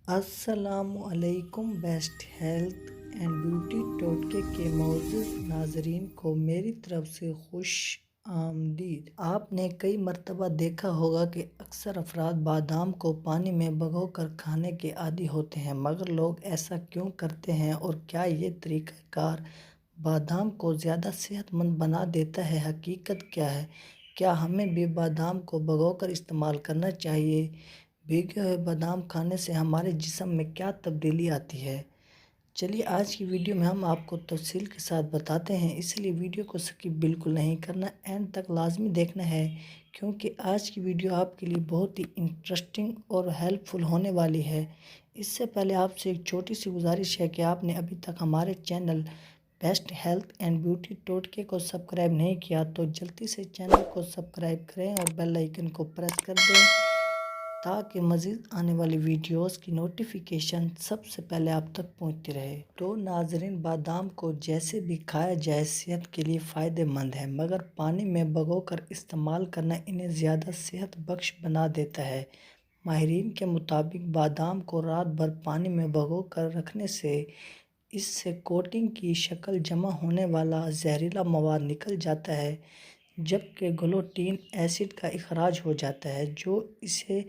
السلام علیکم۔ Best health and beauty ٹوٹکے کے معزز ناظرین کو میری طرف سے خوش آمدید۔ آپ نے کئی مرتبہ دیکھا ہوگا کہ اکثر افراد بادام کو پانی میں بھگو کر کھانے کے عادی ہوتے ہیں، مگر لوگ ایسا کیوں کرتے ہیں اور کیا یہ طریقہ کار بادام کو زیادہ صحت مند بنا دیتا ہے؟ حقیقت کیا ہے؟ کیا ہمیں بھی بادام کو بھگو کر استعمال کرنا چاہیے؟ بھیگے ہوئے بادام کھانے سے ہمارے جسم میں کیا تبدیلی آتی ہے؟ چلیے آج کی ویڈیو میں ہم آپ کو تفصیل کے ساتھ بتاتے ہیں، اس لیے ویڈیو کو سکپ بالکل نہیں کرنا، اینڈ تک لازمی دیکھنا ہے کیونکہ آج کی ویڈیو آپ کے لیے بہت ہی انٹرسٹنگ اور ہیلپ فل ہونے والی ہے۔ اس سے پہلے آپ سے ایک چھوٹی سی گزارش ہے کہ آپ نے ابھی تک ہمارے channel best health and beauty ٹوٹکے کو سبسکرائب نہیں کیا تو جلدی سے چینل کو سبسکرائب کریں اور بیل آئیکن کو پریس کر دیں تاکہ مزید آنے والی ویڈیوز کی نوٹیفیکیشن سب سے پہلے آپ تک پہنچتی رہے۔ تو ناظرین، بادام کو جیسے بھی کھایا جائے صحت کے لیے فائدہ مند ہے، مگر پانی میں بھگو کر استعمال کرنا انہیں زیادہ صحت بخش بنا دیتا ہے۔ ماہرین کے مطابق بادام کو رات بھر پانی میں بھگو کر رکھنے سے اس سے کوٹنگ کی شکل جمع ہونے والا زہریلا مواد نکل جاتا ہے، جبکہ گلوٹین ایسڈ کا اخراج ہو جاتا ہے جو اسے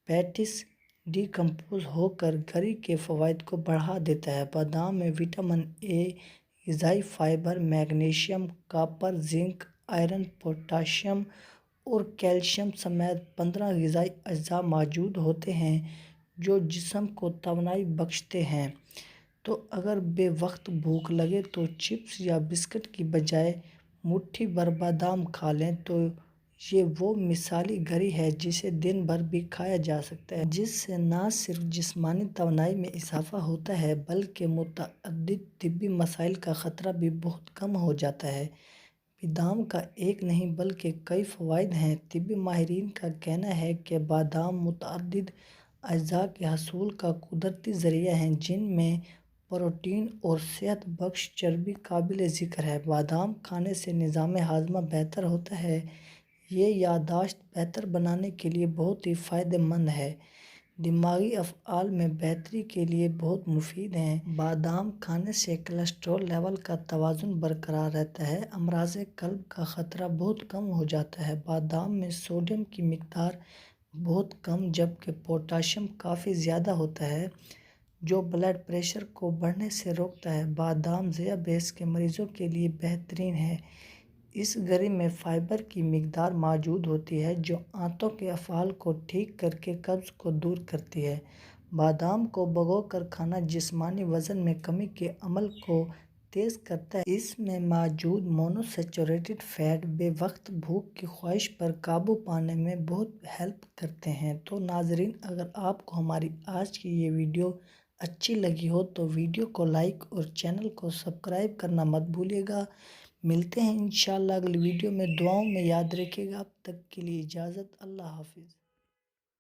پیٹس ڈی کمپوز ہو کر گری کے فوائد کو بڑھا دیتا ہے۔ بادام میں وٹامن اے، غذائی fibre, magnesium, copper, zinc, iron, potassium اور کیلشیم سمیت 15 غذائی اجزاء موجود ہوتے ہیں جو جسم کو توانائی بخشتے ہیں۔ تو اگر بے وقت بھوک لگے تو چپس یا بسکٹ کی بجائے مٹھی بھر بادام کھا لیں، تو یہ وہ مثالی گری ہے جسے دن بھر بھی کھایا جا سکتا ہے، جس سے نہ صرف جسمانی توانائی میں اضافہ ہوتا ہے بلکہ متعدد طبی مسائل کا خطرہ بھی بہت کم ہو جاتا ہے۔ بادام کا ایک نہیں بلکہ کئی فوائد ہیں۔ طبی ماہرین کا کہنا ہے کہ بادام متعدد اجزاء کے حصول کا قدرتی ذریعہ ہے، جن میں پروٹین اور صحت بخش چربی قابل ذکر ہے۔ بادام کھانے سے نظام ہاضمہ بہتر ہوتا ہے، یہ یادداشت بہتر بنانے کے لیے بہت ہی فائدہ مند ہے، دماغی افعال میں بہتری کے لیے بہت مفید ہے۔ بادام کھانے سے کولیسٹرول لیول کا توازن برقرار رہتا ہے، امراض قلب کا خطرہ بہت کم ہو جاتا ہے۔ بادام میں سوڈیم کی مقدار بہت کم جبکہ پوٹاشیم کافی زیادہ ہوتا ہے جو بلڈ پریشر کو بڑھنے سے روکتا ہے۔ بادام ذیابیطس کے مریضوں کے لیے بہترین ہے۔ اس گری میں فائبر کی مقدار موجود ہوتی ہے جو آنتوں کے افعال کو ٹھیک کر کے قبض کو دور کرتی ہے۔ بادام کو بھگو کر کھانا جسمانی وزن میں کمی کے عمل کو تیز کرتا ہے۔ اس میں موجود مونو سیچوریٹڈ فیٹ بے وقت بھوک کی خواہش پر قابو پانے میں بہت ہیلپ کرتے ہیں۔ تو ناظرین، اگر آپ کو ہماری آج کی یہ ویڈیو اچھی لگی ہو تو ویڈیو کو لائک اور چینل کو سبسکرائب کرنا مت بھولیے گا۔ ملتے ہیں انشاءاللہ اگلی ویڈیو میں، دعاؤں میں یاد رکھیے گا۔ اب تک کے لیے اجازت، اللہ حافظ۔